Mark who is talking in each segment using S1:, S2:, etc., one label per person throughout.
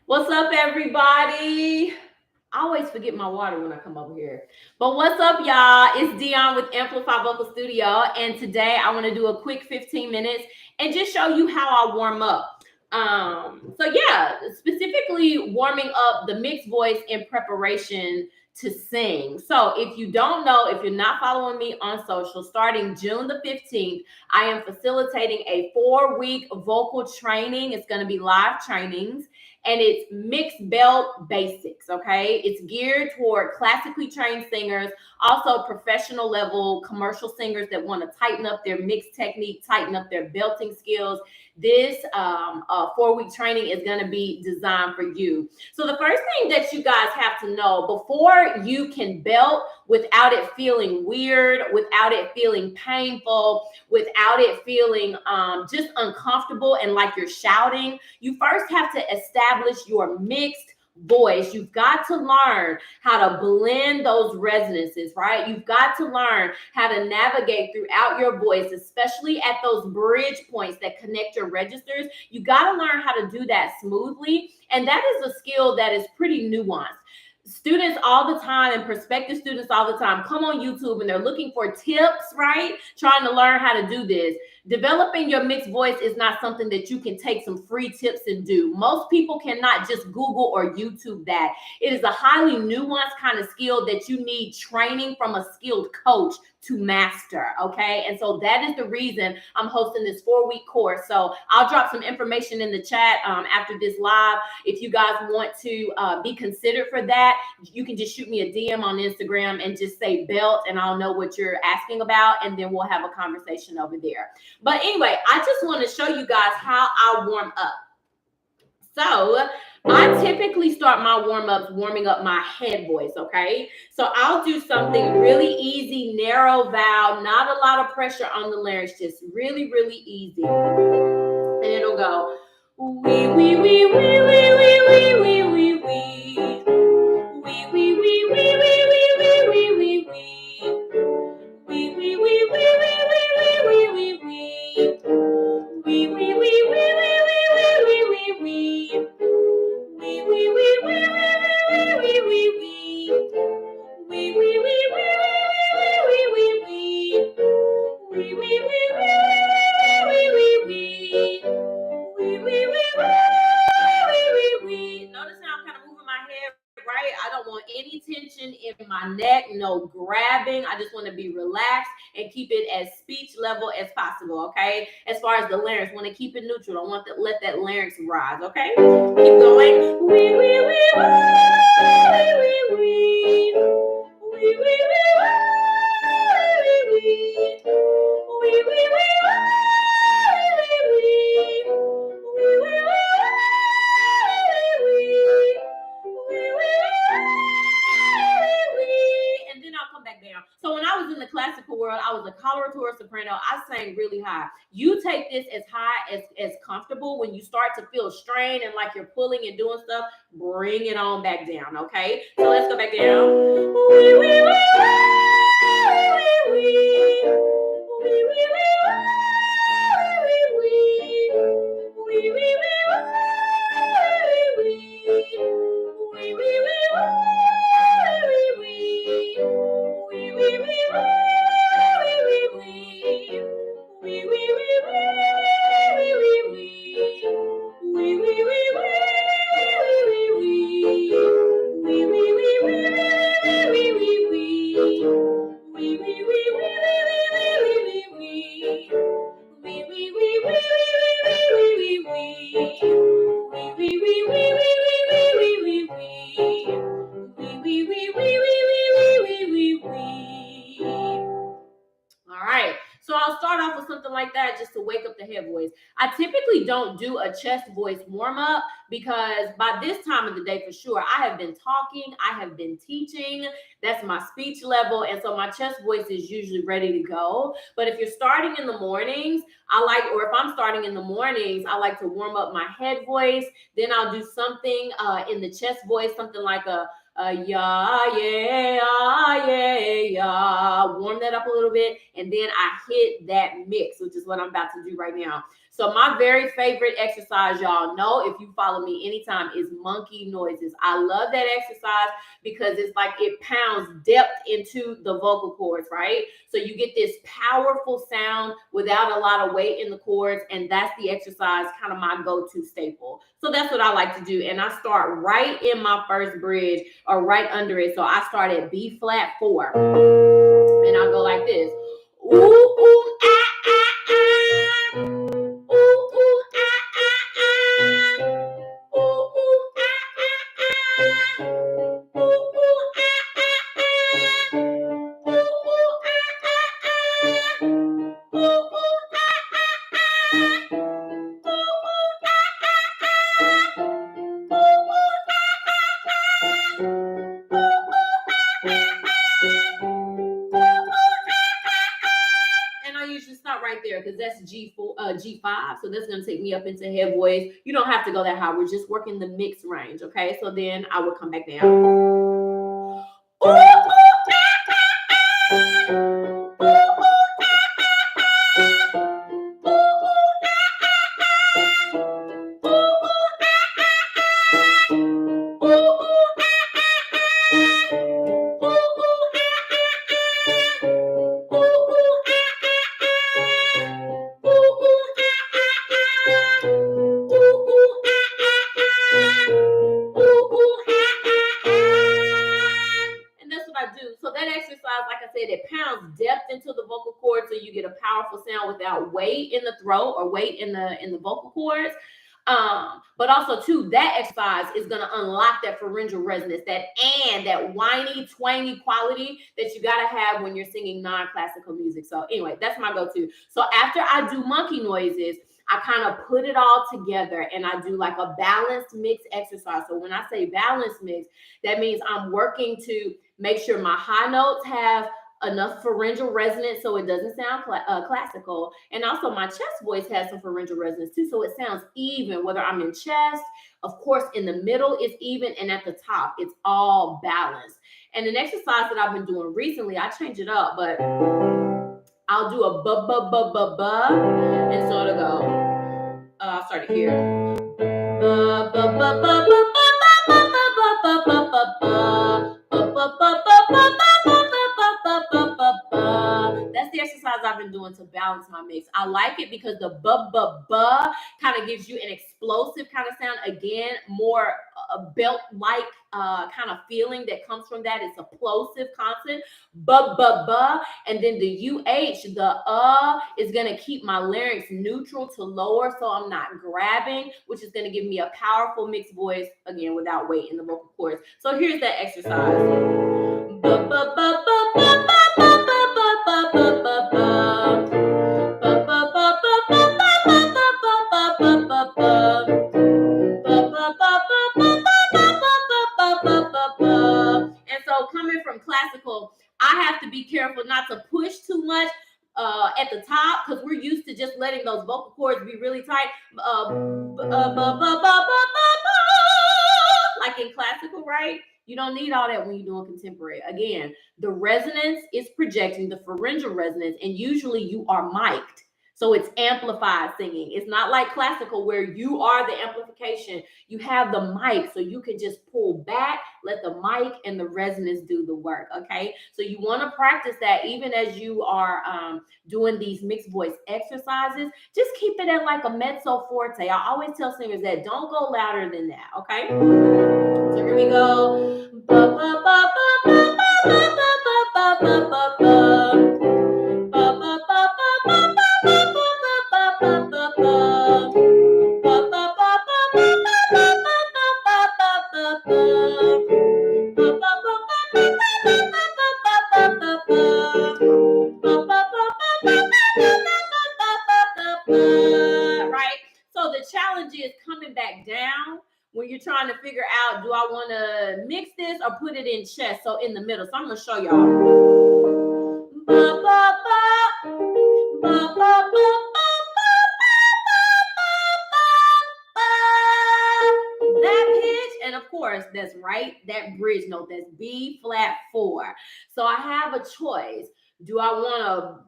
S1: What's up, everybody? I always forget my water when I come over here. But what's up, y'all? It's Dion with Amplify Vocal Studio. And today I want to do a quick 15 minutes and just show you how I warm up. Specifically warming up the mixed voice in preparation to sing. So if you don't know, if you're not following me on social, starting June the 15th, I am facilitating a 4-week vocal training. It's going to be live trainings and it's mixed belt basics. Okay, it's geared toward classically trained singers, also professional level commercial singers that want to tighten up their mix technique, tighten up their belting skills. This 4-week training is going to be designed for you. So the first thing that you guys have to know before you can belt without it feeling weird, without it feeling painful, without it feeling just uncomfortable and like you're shouting, you first have to establish your mixed voice. You've got to learn how to blend those resonances, right? You've got to learn how to navigate throughout your voice, especially at those bridge points that connect your registers. You got to learn how to do that smoothly. And that is a skill that is pretty nuanced. Students all the time and prospective students all the time come on YouTube and they're looking for tips, right? Trying to learn how to do this. Developing your mixed voice is not something that you can take some free tips and do. Most people cannot just Google or YouTube that. It is a highly nuanced kind of skill that you need training from a skilled coach to master. Okay. And so that is the reason I'm hosting this 4-week course. So I'll drop some information in the chat after this live. If you guys want to be considered for that, you can just shoot me a DM on Instagram and just say belt, and I'll know what you're asking about. And then we'll have a conversation over there. But anyway, I just want to show you guys how I warm up. So I typically start my warm-ups warming up my head voice, okay? So I'll do something really easy, narrow vowel, not a lot of pressure on the larynx, just really, really easy. And it'll go, wee, wee, wee, wee, wee, wee, wee, wee, wee, wee. Wee, wee, wee, wee, wee, wee, wee, wee, wee, wee. Wee, wee, wee, wee, wee, wee, wee, wee, wee. Wee, wee, wee, wee, wee, wee, wee, wee, wee. Wee, wee, wee, wee, wee, wee, wee, wee, wee. Wee, wee, wee, wee, wee, wee, wee, wee. Wee, wee, wee, wee, wee, wee, wee. Wee, wee, wee, wee, wee, wee. Notice how I'm kind of moving my head, right? I don't want any tension in my neck, no grabbing. I just want to be relaxed and keep it as speech level as possible, okay? As far as the larynx, want to keep it neutral. Don't want to let that larynx rise, okay? Keep going. Wee, wee, wee, wee, wee, wee. Wee, wee, wee, wee, wee, wee. Wee, wee, wee, wee, wee, wee. And then I'll come back down. So when I was in the classical world, I was a coloratura soprano. I sang really high. You take this as high as comfortable. When you start to feel strain and like you're pulling and doing stuff, bring it on back down, okay? So let's go back down. Wee, wee, wee, wee, wee, wee. Wee, wee, wee, wee, wee, wee. Wee, wee, wee, wee, wee. Wee, wee, wee, wee, wee. Wee, wee, wee, wee, wee. Wee, wee, wee, wee, wee. Wee, wee, wee, wee, wee. Wee, wee, wee, wee, wee. Wee, wee, wee, wee. Wee, wee, wee, wee, wee, wee. Wee, wee, wee, wee, wee, wee. Wee, wee, wee, wee. All right. So I'll start off with something like that just to wake up the head voice. I typically don't do a chest voice warm up because by this time of the day, for sure, I have been talking, I have been teaching. That's my speech level. And so my chest voice is usually ready to go. But if you're starting in the mornings, or if I'm starting in the mornings, I like to warm up my head voice. Then I'll do something in the chest voice, something like a yeah, yeah, yeah, yeah. Warm that up a little bit, and then I hit that mix, which is what I'm about to do right now. So my very favorite exercise, y'all know if you follow me anytime, is monkey noises. I love that exercise because it's like it pounds depth into the vocal cords, right? So you get this powerful sound without a lot of weight in the cords, and that's the exercise, kind of my go-to staple. So that's what I like to do, and I start right in my first bridge or right under it. So I start at B flat 4, and I'll go like this. Ooh, ooh, ah, ah, ah. Ooh, ooh, ah, ah, ah. Ooh, ooh, ah, ah, ah. Ooh, ooh, ah, ah, ah. Ooh, ooh, ah, ah, ah. Ooh, ooh, ah, ah, ah. Ooh, ooh, ah, ah, ah. And I usually stop right there because that's G4, G5. So that's gonna take me up into head voice. You don't have to go that high. We're just working the mix range, okay? So then I would come back down. Ooh, ooh, and that's what I do. So that exercise, like I said, it pounds depth into the vocal cords, so you get a powerful sound without weight in the throat or weight in the vocal cords. But also too, that exercise is gonna unlock that pharyngeal resonance, that whiny, twangy quality that you gotta have when you're singing non-classical music. So anyway, that's my go-to. So after I do monkey noises, I kind of put it all together and I do like a balanced mix exercise. So when I say balanced mix, that means I'm working to make sure my high notes have enough pharyngeal resonance so it doesn't sound classical, and also my chest voice has some pharyngeal resonance too, so it sounds even, whether I'm in chest, of course in the middle it's even, and at the top it's all balanced. And an exercise that I've been doing recently, I change it up, but I'll do a ba ba ba ba ba, and so it'll go, I'll start it here, ba ba ba ba ba ba ba ba ba ba ba ba ba. That's the exercise I've been doing to balance my mix. I like it because the ba kind of gives you an explosive kind of sound. Again, more belt-like kind of feeling that comes from that. It's a plosive consonant, ba, and then the the is gonna keep my larynx neutral to lower, so I'm not grabbing, which is gonna give me a powerful mixed voice again without weight in the vocal cords. So here's that exercise. Ba ba ba ba ba ba ba ba ba ba ba ba. And so coming from classical, I have to be careful not to push too much at the top, because we're used to just letting those vocal cords be really tight. Like in classical, right? You don't need all that when you're doing contemporary. Again, the resonance is projecting the pharyngeal resonance, and usually you are mic'd. So it's amplified singing. It's not like classical where you are the amplification. You have the mic, so you can just pull back, let the mic and the resonance do the work, okay? So you want to practice that even as you are doing these mixed voice exercises. Just keep it at like a mezzo forte. I always tell singers that don't go louder than that, okay? So here we go. Ba, ba, ba, ba, ba, ba, ba, ba, ba, ba, ba. Right? So the challenge is coming back down when you're trying to figure out, do I want to mix this or put it in chest? So in the middle. So I'm going to show y'all. Ba, ba, ba. Ba, ba, ba, that pitch, and of course that's right, that bridge note, that's B flat 4. So I have a choice. Do I want to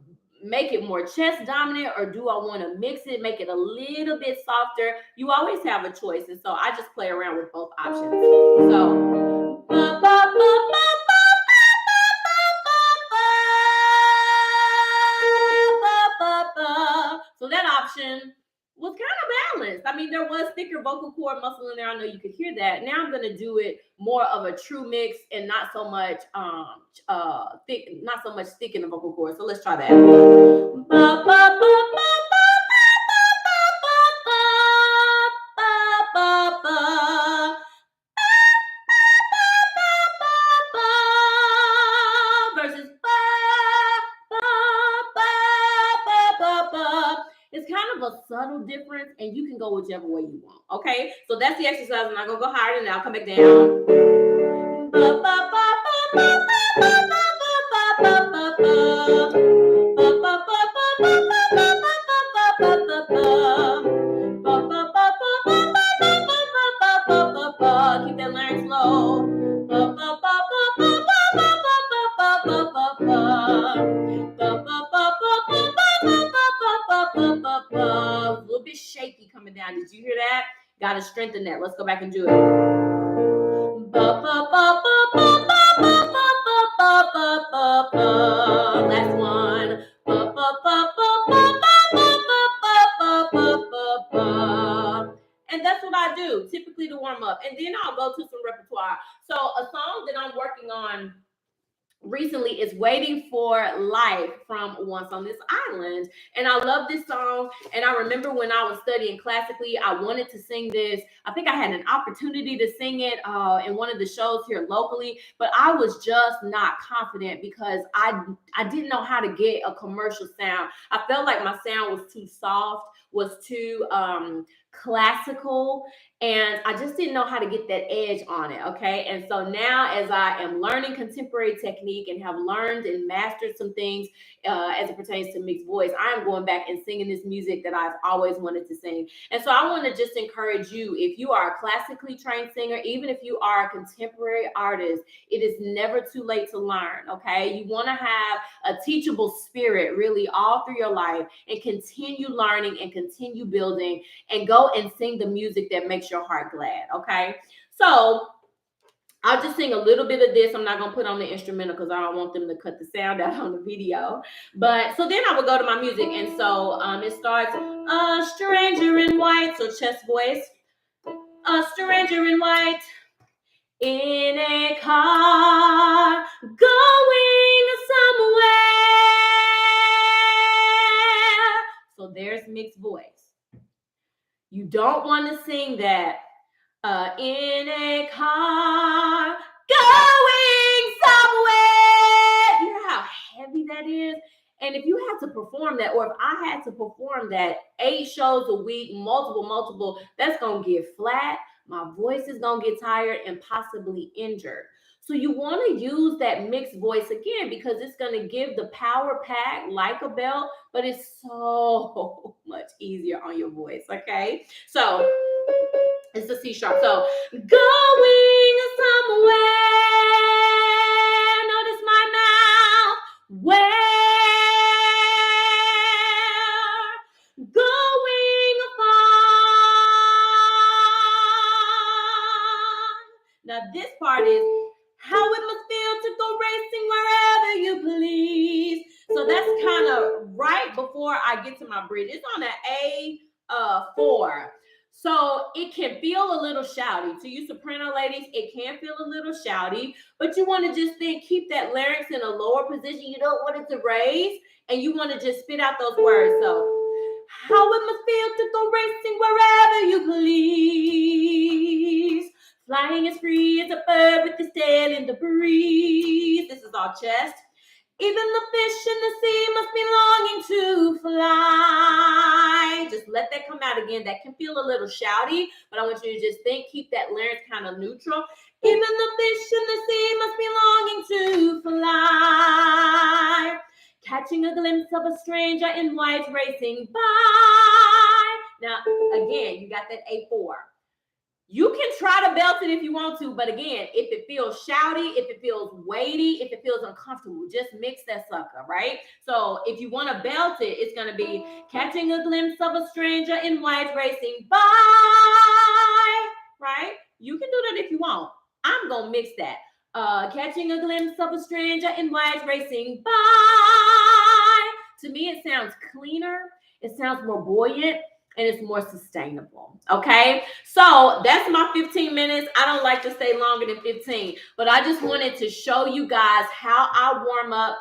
S1: make it more chest dominant, or do I want to mix it, make it a little bit softer? You always have a choice. And so I just play around with both options. So so that option was kind of balanced. I mean, there was thicker vocal cord muscle in there. I know you could hear that. Now I'm gonna do it more of a true mix and not so much thick, not so much thick in the vocal cord. So let's try that. Versus it's kind of a subtle difference, and you can go whichever way you want. Okay, so that's the exercise. I'm not gonna go higher than that. I'll come back down. Keep that larynx low. A little bit shaky coming down. Did you hear that? Gotta strengthen that. Let's go back and do it. Last one. And that's what I do typically to warm up. And then I'll go to some repertoire. So a song that I'm working on recently is Waiting for Life from Once on This Island. And I love this song. And I remember when I was studying classically, I wanted to sing this. I think I had an opportunity to sing it in one of the shows here locally, but I was just not confident because I didn't know how to get a commercial sound. I felt like my sound was too soft, was too classical, and I just didn't know how to get that edge on it. Okay. And so now, as I am learning contemporary technique and have learned and mastered some things as it pertains to mixed voice, I am going back and singing this music that I've always wanted to sing. And so I want to just encourage you, if you are a classically trained singer, even if you are a contemporary artist, it is never too late to learn. Okay. You want to have a teachable spirit really all through your life and continue learning and continue building and go and sing the music that makes your heart glad. Okay. So I'll just sing a little bit of this. I'm not going to put on the instrumental because I don't want them to cut the sound out on the video. But so then I will go to my music. And so it starts, a stranger in white. So chest voice. A stranger in white in a car going somewhere. So there's mixed voice. You don't want to sing that in a car going somewhere. You know how heavy that is? And if you had to perform that, or if I had to perform that 8 shows a week, multiple, that's going to get flat. My voice is going to get tired and possibly injured. So you want to use that mixed voice again because it's going to give the power pack like a belt, but it's so much easier on your voice, okay? So it's the C sharp. So going somewhere. Notice my mouth. Where? Going far. Now this part is how it must feel to go racing wherever you please. So that's kind of right before I get to my bridge. It's on an A4. So it can feel a little shouty. To you soprano ladies, it can feel a little shouty, but you want to just keep that larynx in a lower position. You don't want it to raise, and you want to just spit out those words. So, how it must feel to go racing wherever you please. Flying as free as a bird with his tail in the breeze. This is all chest. Even the fish in the sea must be longing to fly. Just let that come out again. That can feel a little shouty, but I want you to just keep that larynx kind of neutral. Even the fish in the sea must be longing to fly. Catching a glimpse of a stranger in white racing by. Now, again, you got that A4. You can try to belt it if you want to, but again, if it feels shouty, if it feels weighty, if it feels uncomfortable, just mix that sucker, right? So if you want to belt it, it's going to be catching a glimpse of a stranger in white racing by, right? You can do that if you want. I'm going to mix that. Catching a glimpse of a stranger in white racing by. To me, it sounds cleaner. It sounds more buoyant and it's more sustainable. Okay. So that's my 15 minutes. I don't like to stay longer than 15, but I just wanted to show you guys how I warm up,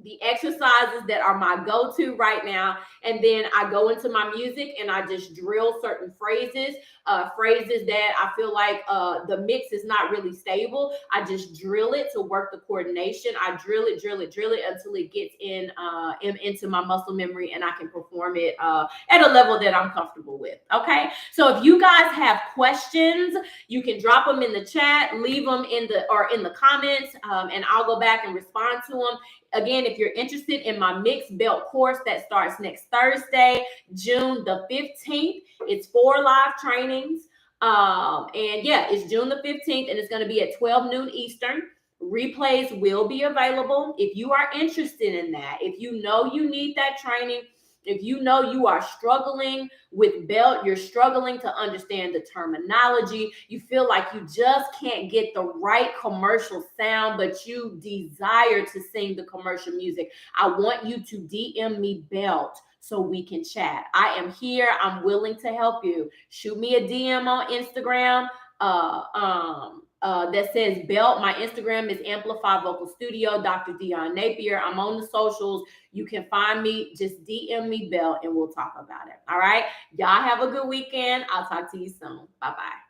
S1: the exercises that are my go-to right now, and then I go into my music and I just drill certain phrases that I feel like the mix is not really stable. I just drill it to work the coordination. I drill it until it gets into my muscle memory and I can perform it at a level that I'm comfortable with. Okay, so if you guys have questions, you can drop them in the chat, leave them in the comments, and I'll go back and respond to them. Again, if you're interested in my mixed belt course that starts next Thursday, June the 15th, it's 4 live trainings. And yeah, it's June the 15th and it's going to be at 12 noon Eastern. Replays will be available. If you are interested in that, if you know you need that training, if you know you are struggling with belt, you're struggling to understand the terminology, you feel like you just can't get the right commercial sound, but you desire to sing the commercial music, I want you to DM me belt so we can chat. I am here. I'm willing to help you. Shoot me a DM on Instagram. That says belt. My Instagram is Amplify Vocal Studio, Dr. Dion Napier. I'm on the socials. You can find me. Just DM me belt and we'll talk about it. All right. Y'all have a good weekend. I'll talk to you soon. Bye-bye.